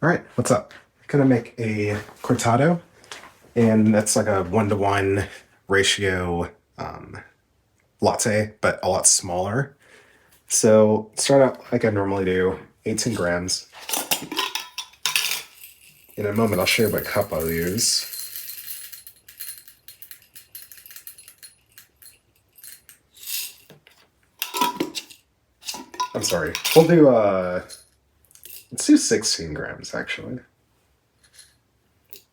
All right, what's up? Gonna make a cortado, and that's like a 1-to-1 ratio latte, but a lot smaller. So start out like I normally do, 18 grams. In a moment, I'll show you what cup I'll use. I'm sorry. We'll do let's do 16 grams actually.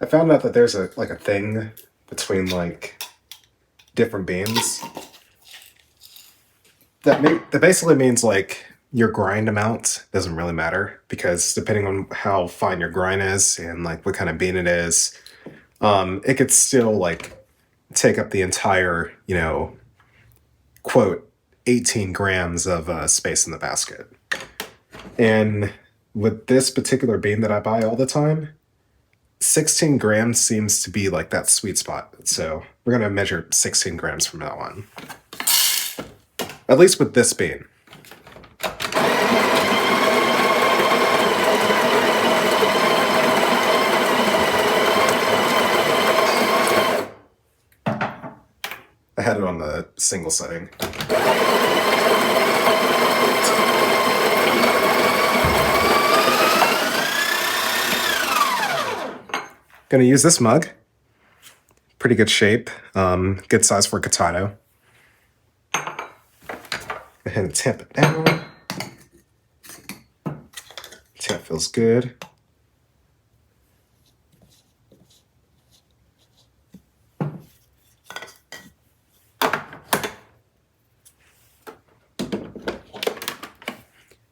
I found out that there's a thing between like different beans that basically means like your grind amount doesn't really matter, because depending on how fine your grind is and like what kind of bean it is, it could still like take up the entire, quote 18 grams of space in the basket. And with this particular bean that I buy all the time, 16 grams seems to be like that sweet spot. So we're going to measure 16 grams from now on. At least with this bean. I had it on the single setting. Gonna use this mug. Pretty good shape. Good size for a Cortado. Go ahead and tamp it down. Tamp feels good.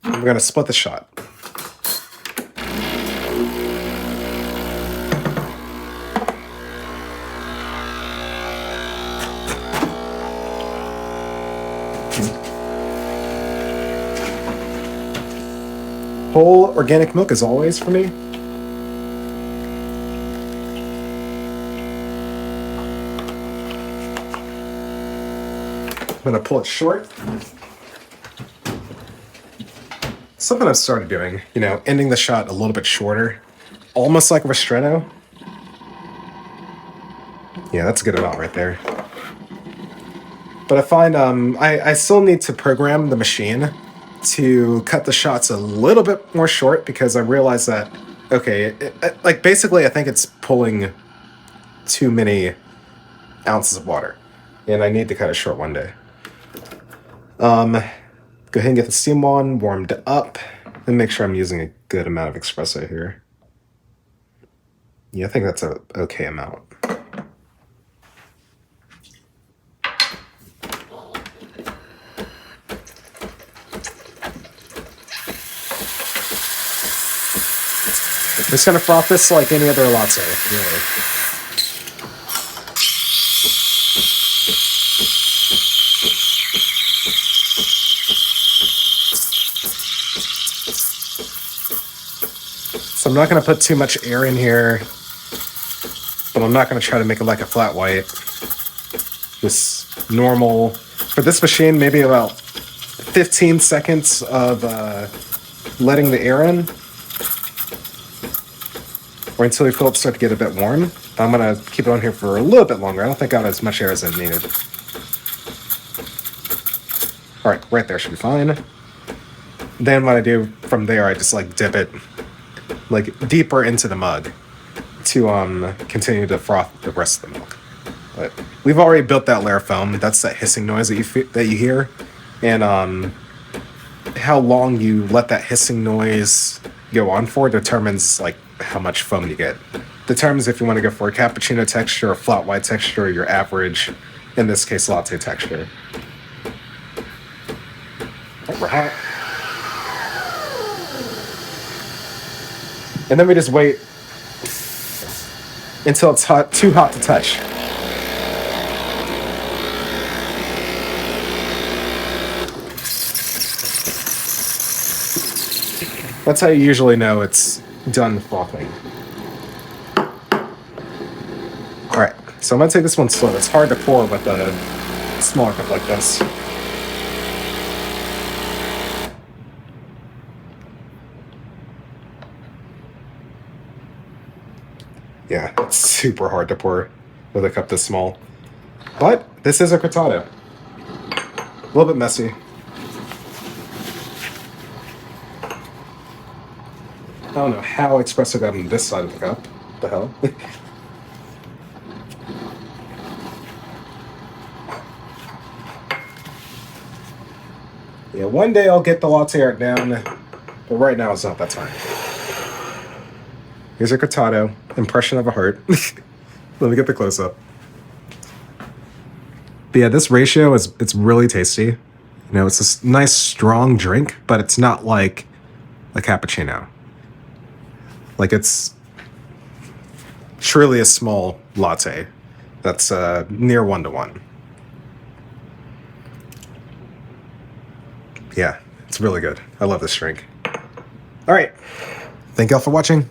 We're gonna split the shot. Whole organic milk as always for me. I'm gonna pull it short. Something I've started doing, ending the shot a little bit shorter, almost like a ristretto. Yeah, that's a good amount right there. But I find I still need to program the machine to cut the shots a little bit more short, because I realize that, okay, basically I think it's pulling too many ounces of water, and I need to cut it short one day. Go ahead and get the steam on, warmed up, and make sure I'm using a good amount of espresso here. Yeah, I think that's an okay amount. I'm just gonna froth this like any other latte, really. So I'm not gonna put too much air in here, but I'm not gonna try to make it like a flat white. Just normal. For this machine, maybe about 15 seconds of letting the air in, or until you feel it start to get a bit warm. I'm gonna keep it on here for a little bit longer. I don't think I got as much air as I needed. All right, right there should be fine. Then what I do from there, I just like dip it like deeper into the mug to continue to froth the rest of the milk. But we've already built that layer of foam. That's that hissing noise that you hear, and how long you let that hissing noise go on for determines like how much foam you get. Determines if you want to go for a cappuccino texture, a flat white texture, or your average, in this case, latte texture. Alright. And then we just wait until it's too hot to touch. That's how you usually know it's done frothing. Alright, so I'm going to take this one slow. It's hard to pour with a smaller cup like this. Yeah, it's super hard to pour with a cup this small. But this is a Cortado. A little bit messy. I don't know how espresso got on this side of the cup. What the hell? Yeah, one day I'll get the latte art down, but right now it's not that time. Here's a Cortado, impression of a heart. Let me get the close up. But yeah, this ratio it's really tasty. You know, it's this nice strong drink, but it's not like a cappuccino. Like it's truly a small latte that's near 1-to-1. Yeah, it's really good. I love this drink. All right. Thank y'all for watching.